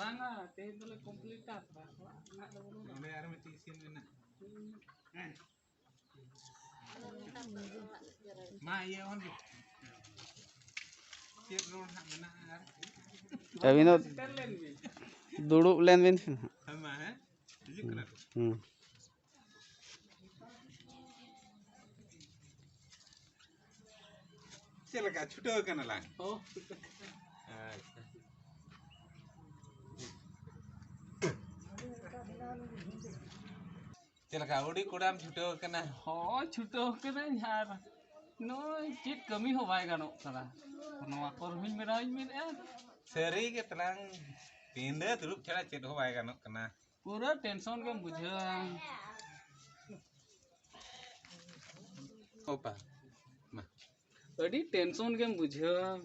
Banga, teh boleh komplikat, Pak. Nak dah boleh. Boleh ada mesti isin mana? Ma iya on. Siap roll hak mana? अभी no दुड़ुब लेन बिन Sama है? Jadi kenapa? Silakan छुटो करना लाग. Oh. Silakan udah kodam छुटो करना. Oh, छुटो kena यार. No, cit kami ho baik kan okara. No akor min eh. Seri ke telang pindah dulu cara cit ho baik kan kena. Pura tension kan bujang. Opa. Ma. Adi tension kan bujang.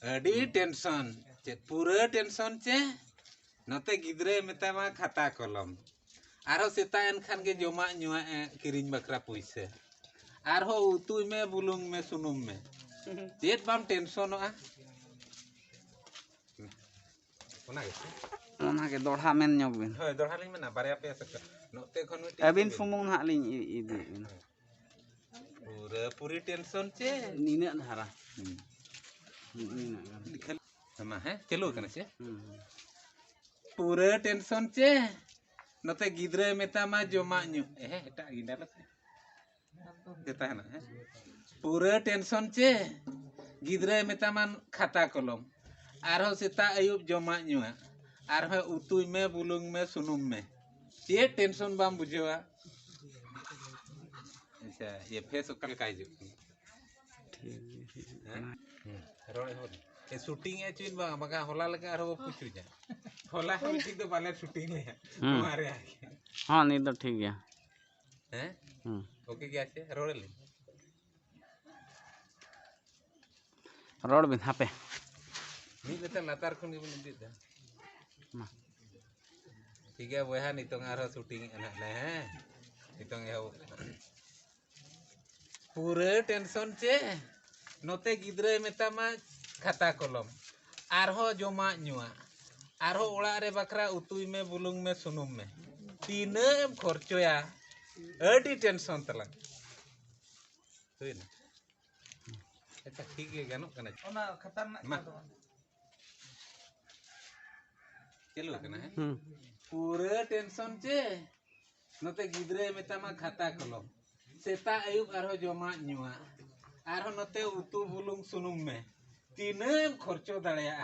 Adi tension. Cit pura tension ce. Note gidre metama khata kolom. Arho setain khan ke joma nyua kiring bakra puise. Arho utui me bulung me sunum me. Cit bam tension ah. ओना के दोढ़ा main ᱧᱚᱜ बिन Hoi doha ling mana barya pe sak. Note khon mi अबिन सुमुंग हाक लिंग इदि pura puri tension ce. नीने धारा Sama he चलो kana ce. Pura tension ce. Note gidre metama joma nyu. Eta ginda la. Kita hana he. Pura tension ce. Gidre metaman khata kolom. Arho seta ayub joma nyua. Arho utui me bulung me sunum me. Cie tension bam bujewa. अच्छा ये face कल का जो road हो ये shooting है चीन बा मगा होला लगा आरो पूछू जा होला हम ठीक तो बाले शूटिंग है हमारे आगे हां नहीं तो ठीक है हैं ओके क्या है रोड ले रोड बिन हापे मी लेता लातार खुन गिबन दिदा ठीक है वहा नितोंग आरो शूटिंग एना ले हैं नितोंग यो पूरे टेंशन चे नोते गिद्रे मेतामा खाता कलम आरहो जमा नुआ आरहो ओड़ा रे बकरा उतुई में बुलुंग में सुनुम में तीनेम खर्चोया अडी टेंशन तला तुइन अच्छा ठीक है गानो कना ओना खतरनाक चलो कना है पूरे टेंशन चे नोते गिद्रे मेतामा खाता कलम सेता आयुब आरो जमा नुआ आरो नते उतु बुलुंग सुनुम में तीनेम खर्चो दाड़िया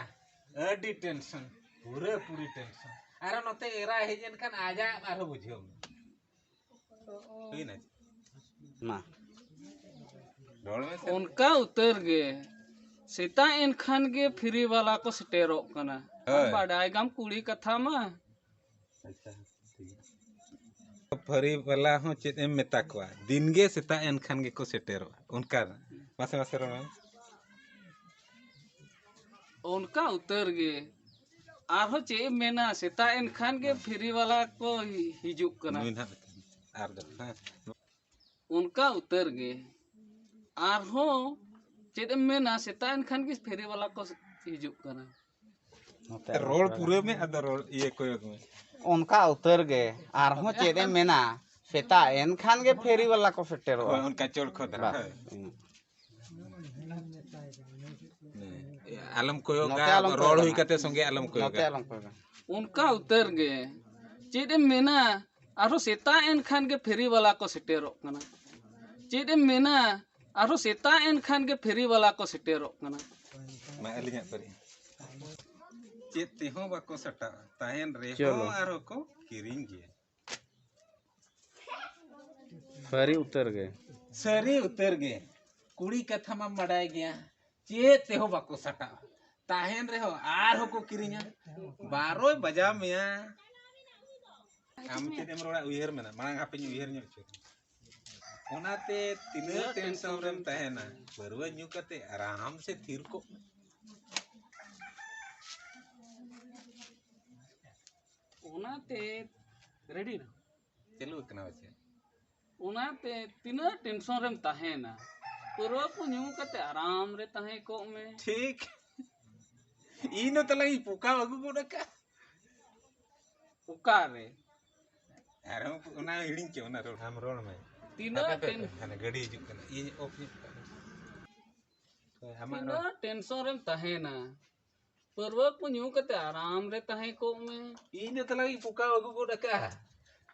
अडी टेंशन पूरे पूरी टेंशन आरो नते एरा हेजन खान आजा आरो बुझियो तुइन ना रोड में उनका उतर गे सीता इन खान गे फ्री वाला को स्टेरो कना बाडाय गम कुड़ी कथा मा अच्छा फरी वाला हो चेत एम मेता को दिन गे सेता एन खान गे को सेटेरो उनका मासे मासे रो उनका उतर गे आरो चे मेना सीता इन खान गे फ्री वाला को हिजुक कना आर दो उनका उतर गे आरो चे मेना सीता इन खान गे फ्री वाला को हिजुक कना रोड पूरे में अदर रोड ये कोई में उनका उतर गे आरहो चेदे मेना सेता एन खान गे फेरी वाला को सेटेरो उनका चोर खोदरा आलम कोयोगा रोड हुई कते संगे आलम कोयोगा उनका उतर गे चेदे मेना आरो सेता एन खान गे फेरी वाला को सेटेरो कना चेदे मेना आरो सेता एन खान गे फेरी वाला को सेटेरो कना मैं अलिया परी चेते हो बाको सटा ताहेन रे हो आरो को किरिंग गे फेरी उतर गए कुड़ी कथा मा मडाय गया चेते हो बाको सटा ताहेन रे हो आर हो को किरिंगा 12 बजा मिया आम चेदेम रोड़ा उयहर मेना मांग हापेन उयहर न्यो छ ओनाते तिना टेंशन रेम ताहेना बरुवा न्यू कते आराम से थीर को उनाते रेडी ना चलो कना वचे उनाते तिना टेंशन रेम ताहेना पूरा को न्यू कते आराम रे ताहे को में ठीक ino talang ipuka aku kuda ka. उकारे Arang una hiling ke una rol ham rol mai. तीना Hana gadi juk kana. Ini off ni. Hama तीना टेंशन रेम तहेना परवक को न्यू कते आराम रे तहे को में ino talang ipuka aku kuda ka.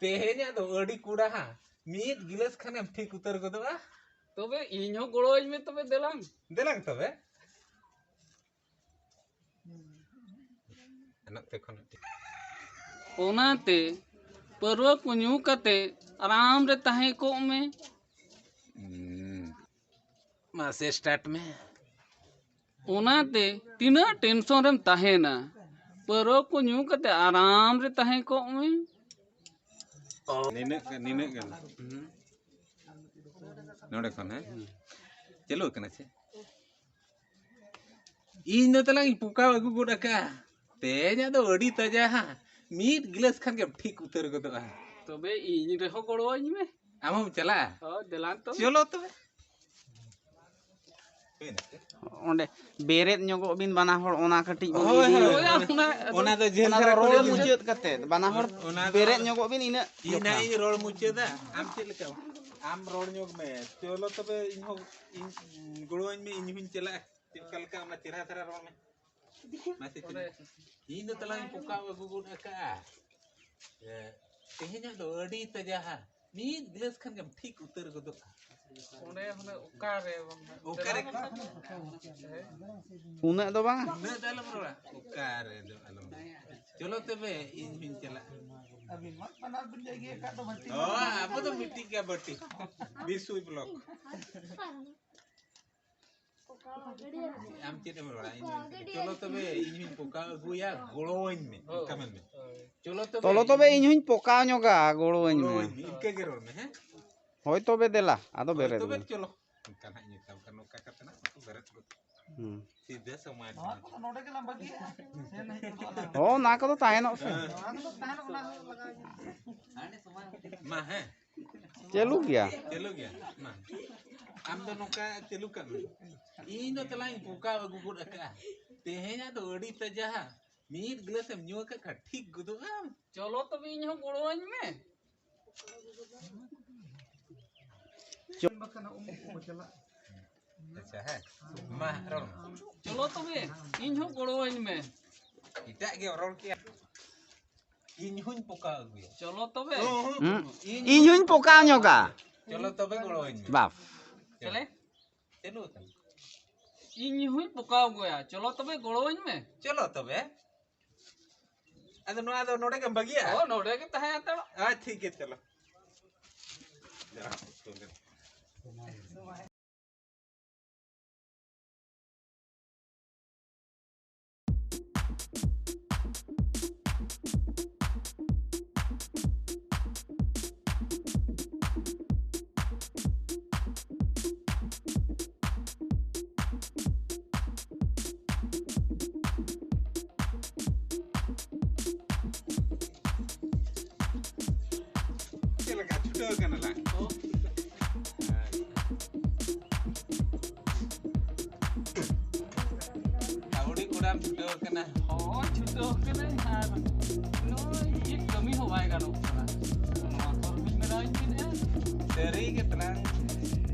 Tehnya do adi kuda ha. Mid gilas khane am thik utar ko ba. तबे इन्हो गोड़ोज में तबे देलांग Delang tobe. Anak tekon. ओनाते परवक को न्यू कते आराम रे तहे को में Masih start में. ओनाते तीना टेंशन रेम तहेना परवक को न्यू कते आराम रे तहे को में Nina kan. Node kon hai. Chalo kana che. Ino talang ipuka aku kuda ka. Tehnya do adi taja ha. Mid gilas khan ke thik utar ko to. तबे इन रे हो गोड़ोज में Amam chala. ओ देलान तो Chalo to. onde beret nyogok bin bana hor ona katik bang Hoi, idi. hoi. Ona do jen Ona kara rol ko mujud kate bana hor Ona do- beret nyogok bin ina Ina ini rol muceda. Am chet leka. Am rol nyog me. Chalo to be inho guluan me inhin chala. Kal ka amna tira tara rol me. Masih chala. Ino talang ipuka aku kuda ka. Tehnya do adi taja ha. Mid gilas khan ke thik utar ko to. One one उकारे Ukare. unak do bang Na dalam rola. Ukare do alam. Chalo to be inhin chala. Oh, apa tuh meeting क्या बटी? बिसुई block. आम चिटे मरोड़ा. चलो तो बे engine पोका गुया गोलोइन में comment में. चलो तो tolo tobe inyuñ pokaw nyoga goroñ गोलोइन me में इनके गेरों में है. hoy tobe dela ado beret तो बे bin. चलो. Kan hanya tahu kan nuka kata na berat lu. Tidak sama. oh na ko do tahenok se Mah है. celu gya चलो गया. Mah. Am तो nuka चलू kan. Ino telang poka gugur aka. Tehnya तो अड़ी तजा. Mid gelas em nyuka ka ठीक गुदो am. चलो तबे इन्हो गोड़ोज में अच्छा है. Mah rol. चलो तबे इन्हो गोड़ोज में Tidak ge rol kia. Inhun poka gue. चलो तबे inyuñ pokaw nyoga Chalo to be goloin me. baf चले Chalo kan. इन्हो पुकाव गया चलो तबे गोड़ोज में Chalo to be. Ado node kan bagi ya. ओ नोडे के तहे आता Ah ठीक है चलो. Chalo ka chuto kan la. Audi kudam chuto kan. ओ छुटो के नहीं हार नो ये कमी हो पाएगा नो नो और भी मेरा engine Dari ke tenang.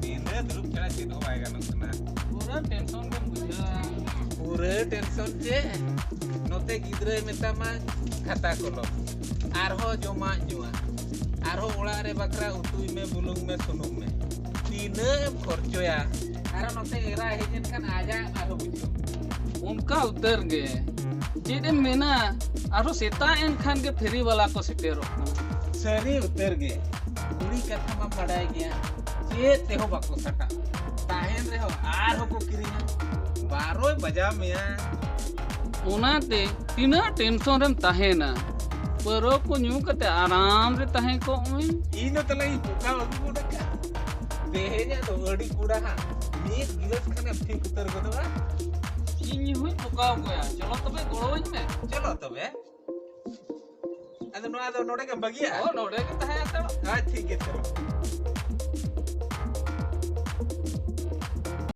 Pindah dulu cara chuto aega no kana. पूरा टेंशन में बुझा Pura tension je. Note gidre metama kata kolom. Arho joma nyua. Arho ola re bakra utui me bulung me sunung me. Tina khorcho ya. Arho note era hejen kan aja arho bujo. उनका उतर गए चेदे मेना आरो सेता N Khan के फेरी वाला को सिटेरो Sari uter ge. Kuri kata ma padai gya. Che teho bako sata. Tahen reho arho ko kirinya. Baroi baja me ya. ओनाते तीना टेंशन रेम तहेना परो को न्यू कते आराम रे तहे को में Ino talai puka aku kuda ka. Tehnya do adi kuda ha. Mid gilas kan am thik utar ko ba. इन हुई पुकाव गया चलो तबे गोड़ोज में Chalo to be. Ado no node kan bagi ya. ओ नोडे के तहे आता Ah, ठीक है चलो.